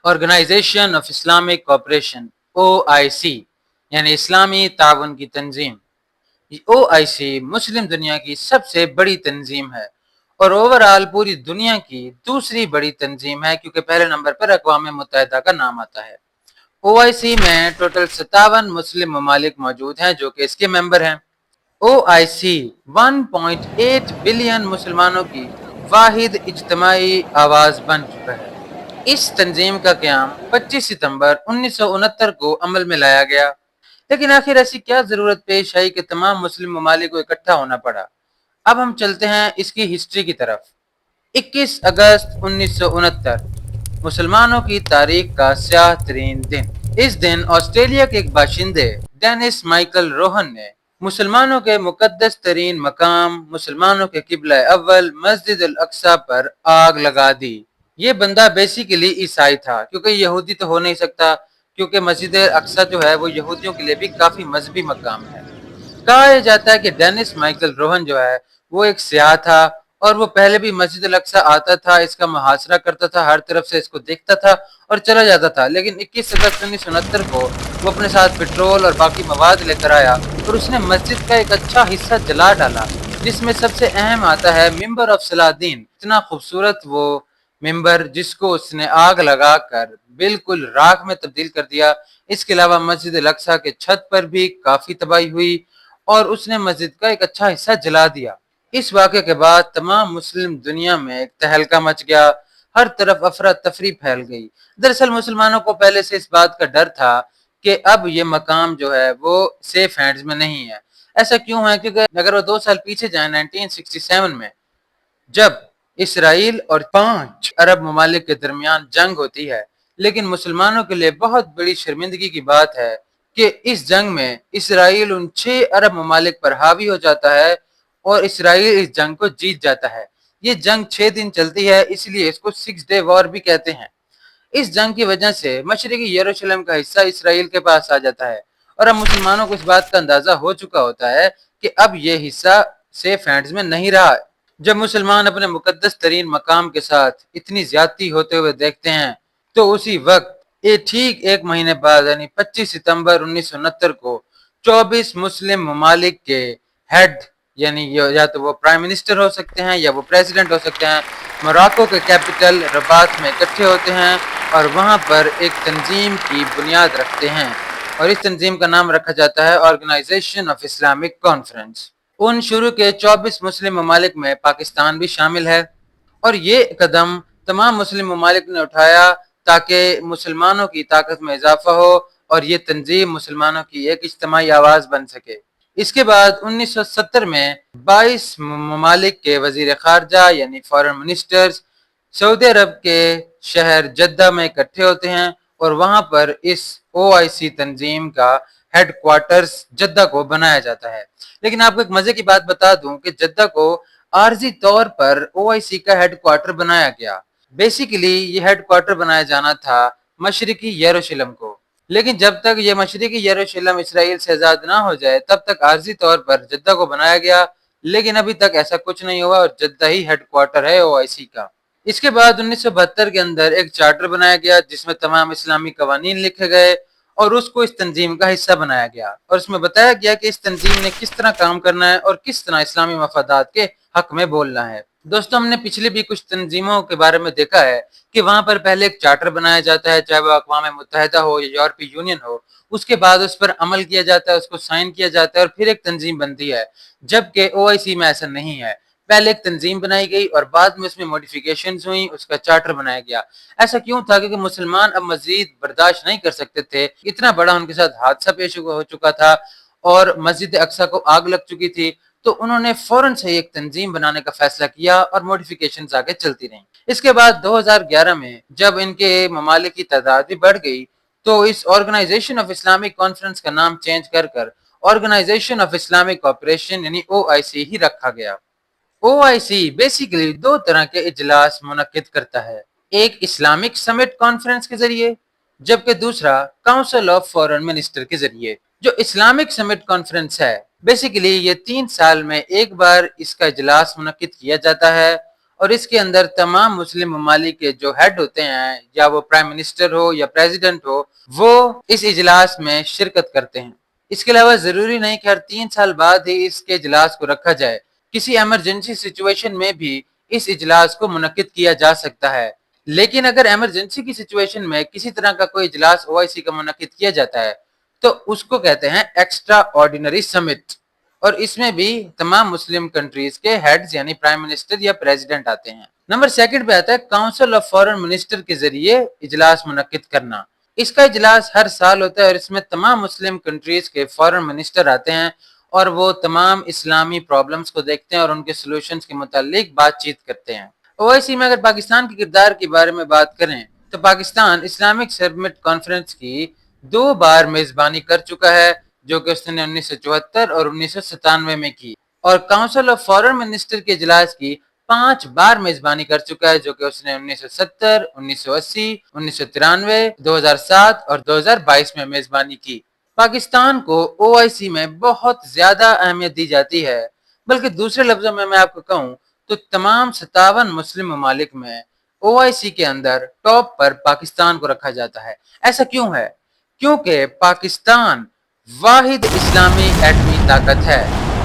Organization of Islamic cooperation OIC یعنی اسلامی تعاون کی تنظیم. OIC مسلم دنیا کی سب سے بڑی تنظیم ہے اور اوورآل پوری دنیا کی دوسری بڑی تنظیم ہے کیونکہ پہلے نمبر پر اقوام متحدہ کا نام آتا ہے. OIC میں ٹوٹل 57 مسلم ممالک موجود ہیں جو کہ اس کے ممبر ہیں. OIC 1.8 بلین مسلمانوں کی واحد اجتماعی آواز بن چکا ہے. اس تنظیم کا قیام 25 ستمبر 1969 کو عمل میں لایا گیا. لیکن آخر ایسی کیا ضرورت پیش آئی کہ تمام مسلم ممالک کو اکٹھا ہونا پڑا؟ اب ہم چلتے ہیں اس کی ہسٹری کی طرف. 21 اگست 1969 مسلمانوں کی تاریخ کا سیاہ ترین دن. اس دن آسٹریلیا کے ایک باشندے ڈینس مائیکل روہن نے مسلمانوں کے مقدس ترین مقام مسلمانوں کے قبلہ اول مسجد الاقصی پر آگ لگا دی. یہ بندہ بیسیکلی عیسائی تھا کیونکہ یہودی تو ہو نہیں سکتا کیونکہ مسجد اقصی جو ہے وہ یہودیوں کے لیے بھی کافی مذہبی مقام ہے. کہا جاتا ہے کہ ڈینس مائیکل روہن جو ہے وہ ایک سیاح تھا اور وہ پہلے بھی مسجد الاقصی آتا تھا، اس کا محاصرہ کرتا تھا، ہر طرف سے اس کو دیکھتا تھا اور چلا جاتا تھا. لیکن 21 اگست 1969 کو وہ اپنے ساتھ پٹرول اور باقی مواد لے کر آیا اور اس نے مسجد کا ایک اچھا حصہ جلا ڈالا جس میں سب سے اہم آتا ہے ممبر آف صلاح الدین. اتنا خوبصورت وہ ممبر جس کو اس نے آگ لگا کر بالکل راکھ میں تبدیل کر دیا. اس کے علاوہ مسجد الاقصی کے چھت پر بھی کافی تباہی ہوئی اور اس نے مسجد کا ایک اچھا حصہ جلا دیا. اس واقعے کے بعد تمام مسلم دنیا میں ایک تہلکہ مچ گیا، ہر طرف افراتفری پھیل گئی. دراصل مسلمانوں کو پہلے سے اس بات کا ڈر تھا کہ اب یہ مقام جو ہے وہ سیف ہینڈز میں نہیں ہے. ایسا کیوں ہے؟ کیونکہ اگر وہ 2 سال پیچھے جائیں 1967 میں جب اسرائیل اور 5 عرب ممالک کے درمیان جنگ ہوتی ہے، لیکن مسلمانوں کے لیے بہت بڑی شرمندگی کی بات ہے کہ اس جنگ میں اسرائیل ان 6 عرب ممالک پر حاوی ہو جاتا ہے اور اسرائیل اس جنگ کو جیت جاتا ہے. یہ جنگ 6 دن چلتی ہے، اس لیے اس کو 6 ڈے وار بھی کہتے ہیں. اس جنگ کی وجہ سے مشرقی یروشلم کا حصہ اسرائیل کے پاس آ جاتا ہے اور اب مسلمانوں کو اس بات کا اندازہ ہو چکا ہوتا ہے کہ اب یہ حصہ سیف ہینڈز میں نہیں رہا. جب مسلمان اپنے مقدس ترین مقام کے ساتھ اتنی زیادتی ہوتے ہوئے دیکھتے ہیں تو اسی وقت ٹھیک ایک مہینے بعد یعنی 25 ستمبر 1969 کو 24 مسلم ممالک کے ہیڈ یعنی یا تو وہ پرائم منسٹر ہو سکتے ہیں یا وہ پریزیڈنٹ ہو سکتے ہیں موراکو کے کیپٹل رباط میں اکٹھے ہوتے ہیں اور وہاں پر ایک تنظیم کی بنیاد رکھتے ہیں اور اس تنظیم کا نام رکھا جاتا ہے آرگنائزیشن آف اسلامک کانفرنس. ان شروع کے 24 مسلم ممالک میں پاکستان بھی شامل ہے اور یہ قدم تمام مسلم ممالک نے اٹھایا تاکہ مسلمانوں کی طاقت میں اضافہ ہو اور یہ تنظیم مسلمانوں کی ایک اجتماعی آواز بن سکے. اس کے بعد 1970 میں 22 ممالک کے وزیر خارجہ یعنی فارن منسٹرز سعودی عرب کے شہر جدہ میں اکٹھے ہوتے ہیں اور وہاں پر اس OIC تنظیم کا ہیڈ کوارٹرز جدہ کو بنایا جاتا ہے. لیکن آپ کو ایک مزے کی بات بتا دوں کہ جدہ کو عارضی طور پر OIC کا ہیڈ کوارٹر بنایا گیا. بیسیکلی یہ ہیڈ کوارٹر بنایا جانا تھا مشرقی یروشلم کو، لیکن جب تک یہ مشرقی یروشلم اسرائیل سے آزاد نہ ہو جائے تب تک عارضی طور پر جدہ کو بنایا گیا. لیکن ابھی تک ایسا کچھ نہیں ہوا اور جدہ ہی ہیڈ کوارٹر ہے OIC کا. اس کے بعد 1972 کے اندر ایک چارٹر بنایا گیا جس میں تمام اسلامی قوانین لکھے گئے اور اس کو اس تنظیم کا حصہ بنایا گیا اور اس میں بتایا گیا کہ اس تنظیم نے کس طرح کام کرنا ہے اور کس طرح اسلامی مفادات کے حق میں بولنا ہے. دوستو ہم نے پچھلی بھی کچھ تنظیموں کے بارے میں دیکھا ہے کہ وہاں پر پہلے ایک چارٹر بنایا جاتا ہے چاہے وہ اقوام متحدہ ہو یا یورپی یونین ہو، اس کے بعد اس پر عمل کیا جاتا ہے، اس کو سائن کیا جاتا ہے اور پھر ایک تنظیم بنتی ہے. جبکہ OIC میں ایسا نہیں ہے، پہلے ایک تنظیم بنائی گئی اور بعد میں اس میں موڈیفیکیشنز ہوئیں، اس کا چارٹر بنایا گیا. ایسا کیوں تھا؟ کیونکہ مسلمان اب مزید برداشت نہیں کر سکتے تھے، اتنا بڑا ان کے ساتھ حادثہ پیش ہو چکا تھا اور مسجد اقصی کو آگ لگ چکی تھی، تو انہوں نے فوراً سے ایک تنظیم بنانے کا فیصلہ کیا اور موڈیفیکیشنز آگے چلتی رہیں. اس کے بعد 2011 میں جب ان کے ممالک کی تعداد بھی بڑھ گئی تو اس آرگنائزیشن آف اسلامک کانفرنس کا نام چینج کر آرگنائزیشن آف اسلامک کوآپریشن یعنی OIC ہی رکھا گیا. OIC بیسیکلی 2 طرح کے اجلاس منعقد کرتا ہے، ایک اسلامک سمٹ کانفرنس کے ذریعے جبکہ دوسرا کاؤنسل آف فارن منسٹر کے ذریعے. جو اسلامک سمٹ کانفرنس ہے بیسیکلی یہ 3 سال میں ایک بار اس کا اجلاس منعقد کیا جاتا ہے اور اس کے اندر تمام مسلم ممالک کے جو ہیڈ ہوتے ہیں، یا وہ پرائم منسٹر ہو یا پریزیڈنٹ ہو، وہ اس اجلاس میں شرکت کرتے ہیں۔ اس کے علاوہ ضروری نہیں کہ ہر 3 سال بعد ہی اس کے اجلاس کو رکھا جائے، کسی ایمرجنسی سچویشن میں بھی اس اجلاس کو منعقد کیا جا سکتا ہے۔ لیکن اگر ایمرجنسی کی سچویشن میں کسی طرح کا کوئی اجلاس OIC کا منعقد کیا جاتا ہے تو اس کو کہتے ہیں ایکسٹرا آرڈینری سمٹ، اور اس میں بھی تمام مسلم کنٹریز کے ہیڈز یعنی پرائم منسٹر یا پریزیڈنٹ آتے ہیں۔ نمبر 2 پہ آتا ہے کاؤنسل آف فارن منسٹر کے ذریعے اجلاس منعقد کرنا۔ اس کا اجلاس ہر سال ہوتا ہے اور اس میں تمام مسلم کنٹریز کے فارن منسٹر آتے ہیں اور وہ تمام اسلامی پرابلمز کو دیکھتے ہیں اور ان کے سلوشنز کے متعلق بات چیت کرتے ہیں۔ OIC میں اگر پاکستان کے کردار کے بارے میں بات کریں تو پاکستان اسلامک سمٹ کانفرنس کی 2 بار میزبانی کر چکا ہے، جو کہ اس نے 1974 اور 1997 میں کی، اور کاؤنسل آف فارن منسٹر کے اجلاس کی 5 بار میزبانی کر چکا ہے، جو کہ اس نے 1970، 1980، 1993، 2007 اور 2022 میں میزبانی کی۔ پاکستان کو OIC میں بہت زیادہ اہمیت دی جاتی ہے، بلکہ دوسرے لفظوں میں آپ کو کہوں تو تمام 57 مسلم ممالک میں OIC کے اندر ٹاپ پر پاکستان کو رکھا جاتا ہے۔ ایسا کیوں ہے؟ کیونکہ پاکستان واحد اسلامی ایٹمی طاقت ہے،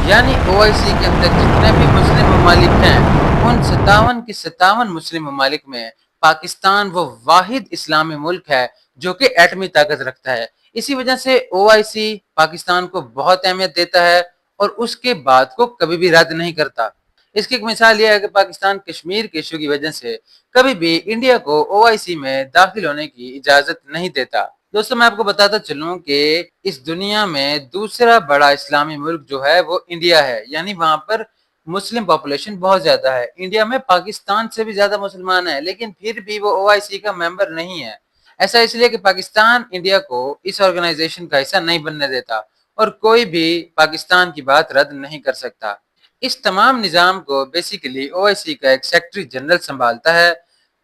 یعنی OIC کے اندر جتنے بھی مسلم ممالک ہیں ان 57 کے 57 مسلم ممالک میں پاکستان وہ واحد اسلامی ملک ہے جو کہ ایٹمی طاقت رکھتا ہے۔ اسی وجہ سے OIC پاکستان کو بہت اہمیت دیتا ہے اور اس کے بات کو کبھی بھی رد نہیں کرتا۔ اس کی ایک مثال یہ ہے کہ پاکستان کشمیر کے ایشو کی وجہ سے کبھی بھی انڈیا کو OIC میں داخل ہونے کی اجازت نہیں دیتا۔ دوستوں میں آپ کو بتاتا چلوں کہ اس دنیا میں دوسرا بڑا اسلامی ملک جو ہے وہ انڈیا ہے، یعنی وہاں پر مسلم پاپولیشن بہت زیادہ ہے۔ انڈیا میں پاکستان سے بھی زیادہ مسلمان ہیں، لیکن پھر بھی وہ OIC کا ممبر نہیں ہے۔ ایسا اس لیے کہ پاکستان انڈیا کو اس آرگنائزیشن کا حصہ نہیں بننے دیتا اور کوئی بھی پاکستان کی بات رد نہیں کر سکتا۔ اس تمام نظام کو بیسیکلی OIC کا ایک سیکرٹری جنرل سنبھالتا ہے۔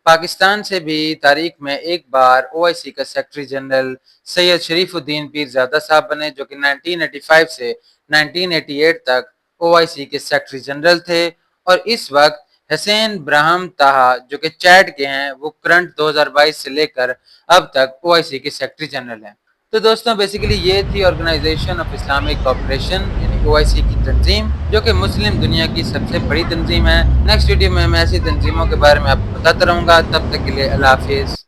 پاکستان سے بھی تاریخ میں ایک بار OIC کا سیکرٹری جنرل سید شریف الدین پیرزادہ صاحب بنے، جو کہ 1985 سے 1988 تک OIC کے سیکرٹری جنرل تھے، اور اس وقت حسین براہم طاہا جو کہ چیڈ کے ہیں وہ کرنٹ 2022 سے لے کر اب تک OIC کے سیکرٹری جنرل ہیں۔ تو دوستوں بیسیکلی یہ تھی آرگنائزیشن آف اسلامک کوآپریشن یعنی OIC کی تنظیم، جو کہ مسلم دنیا کی سب سے بڑی تنظیم ہے۔ نیکسٹ ویڈیو میں ایسی تنظیموں کے بارے میں آپ کو بتاتا رہوں گا، تب تک کے لیے اللہ حافظ۔